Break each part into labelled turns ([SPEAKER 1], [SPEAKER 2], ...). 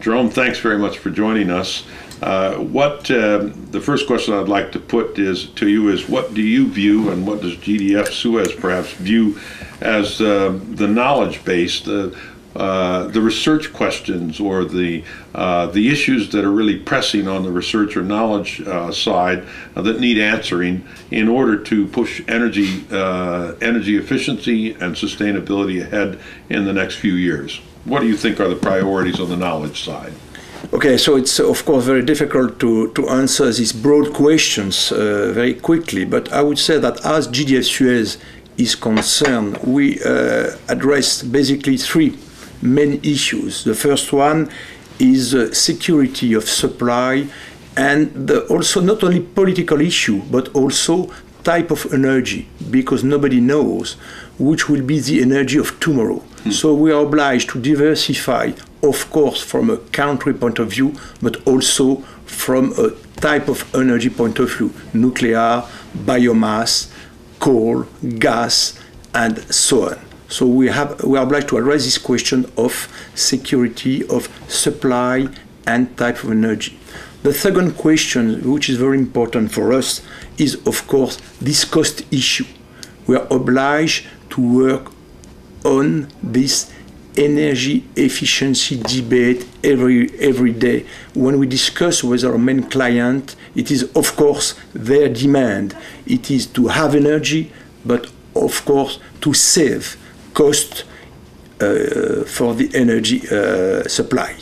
[SPEAKER 1] Jerome, thanks very much for joining us. The first question I'd like to put to you is, what do you view, and what does GDF Suez perhaps view as the knowledge base, the research questions, or the issues that are really pressing on the research or knowledge side that need answering in order to push energy efficiency and sustainability ahead in the next few years? What do you think are the priorities on the knowledge side?
[SPEAKER 2] Okay, so it's of course very difficult to answer these broad questions very quickly, but I would say that as GDF Suez is concerned, we address basically three main issues. The first one is security of supply, and also not only political issue, but also type of energy, because nobody knows which will be the energy of tomorrow. So we are obliged to diversify, of course, from a country point of view, but also from a type of energy point of view: nuclear, biomass, coal, gas, and so on. So we are obliged to address this question of security of supply and type of energy. The second question, which is very important for us, is of course this cost issue. We are obliged to work on this energy efficiency debate every day. When we discuss with our main client, it is of course their demand. It is to have energy, but of course to save cost for the energy supply.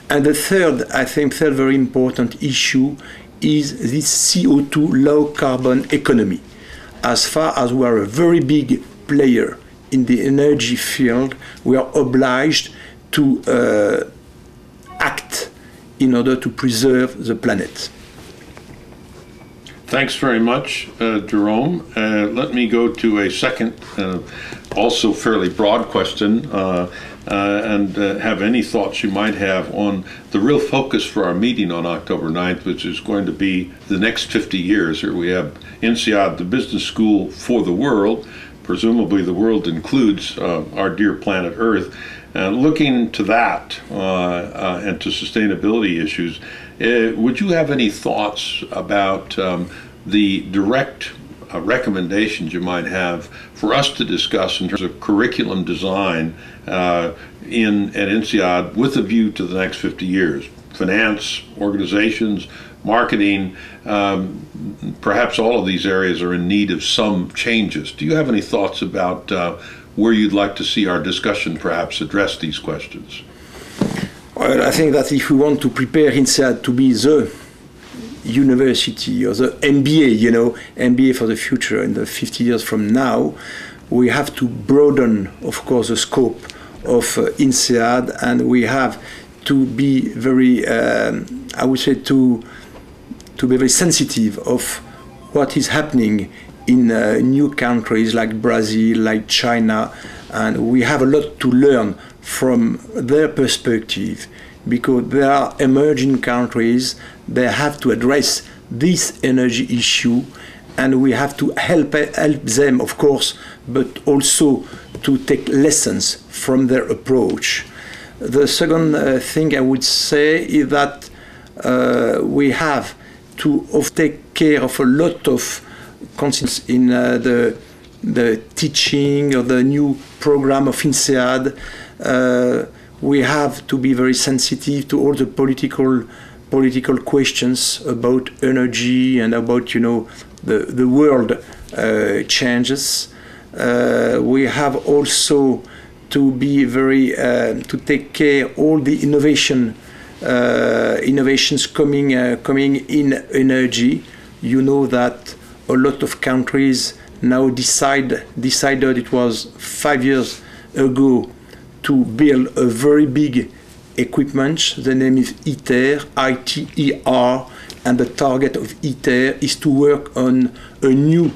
[SPEAKER 2] And the third, I think, very important issue is this CO2 low carbon economy. As far as we are a very big player in the energy field, we are obliged to act in order to preserve the planet.
[SPEAKER 1] Thanks very much, Jerome. Let me go to a second, also fairly broad question, and have any thoughts you might have on the real focus for our meeting on October 9th, which is going to be the next 50 years. Here we have INSEAD, the business school for the world. Presumably the world includes our dear planet Earth. Looking to that and to sustainability issues, would you have any thoughts about the direct recommendations you might have for us to discuss in terms of curriculum design at INSEAD with a view to the next 50 years? Finance, organizations, marketing, perhaps all of these areas are in need of some changes. Do you have any thoughts about where you'd like to see our discussion perhaps address these questions?
[SPEAKER 2] Well, I think that if we want to prepare INSEAD to be the university or the MBA, MBA for the future in the 50 years from now, we have to broaden, of course, the scope of INSEAD, and we have to be very, I would say, to be very sensitive of what is happening in new countries like Brazil, like China, and we have a lot to learn from their perspective, because they are emerging countries. They have to address this energy issue, and we have to help them, of course, but also to take lessons from their approach. The second thing I would say is that we have to take care of a lot of concepts in the teaching of the new program of INSEAD. We have to be very sensitive to all the political questions about energy and about the world changes. We have also to be very to take care all the innovations coming in energy. You know that a lot of countries now decided, it was 5 years ago, to build a very big equipment. The name is ITER, I-T-E-R, and the target of ITER is to work on a new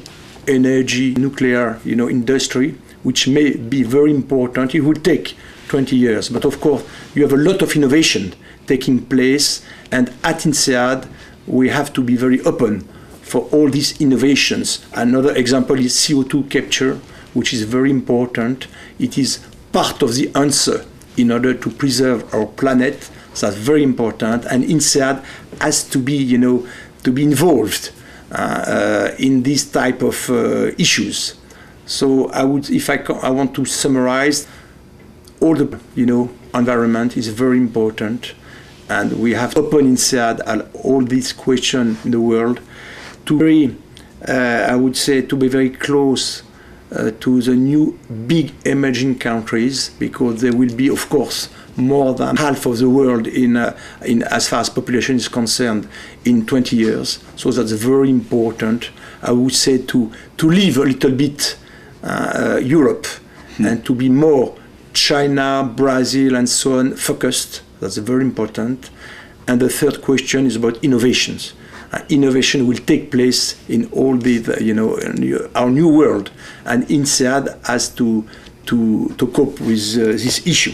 [SPEAKER 2] energy, nuclear, industry, which may be very important. It will take 20 years, but of course you have a lot of innovation taking place, and at INSEAD we have to be very open for all these innovations. Another example is CO2 capture, which is very important. It is part of the answer in order to preserve our planet. That's very important, and INSEAD has to be, you know, to be involved in this type of issues. So I would, if I want to summarize, all the, you know, environment is very important, and we have to open INSEAD and all these questions in the world to very, I would say, to be very close to the new big emerging countries, because there will be, of course, more than half of the world in as far as population is concerned in 20 years. So that's very important, I would say, to leave a little bit Europe and to be more China, Brazil, and so on focused. That's very important. And the third question is about innovations. Innovation will take place in all the, you know, our new world, and INSEAD has to cope with this issue.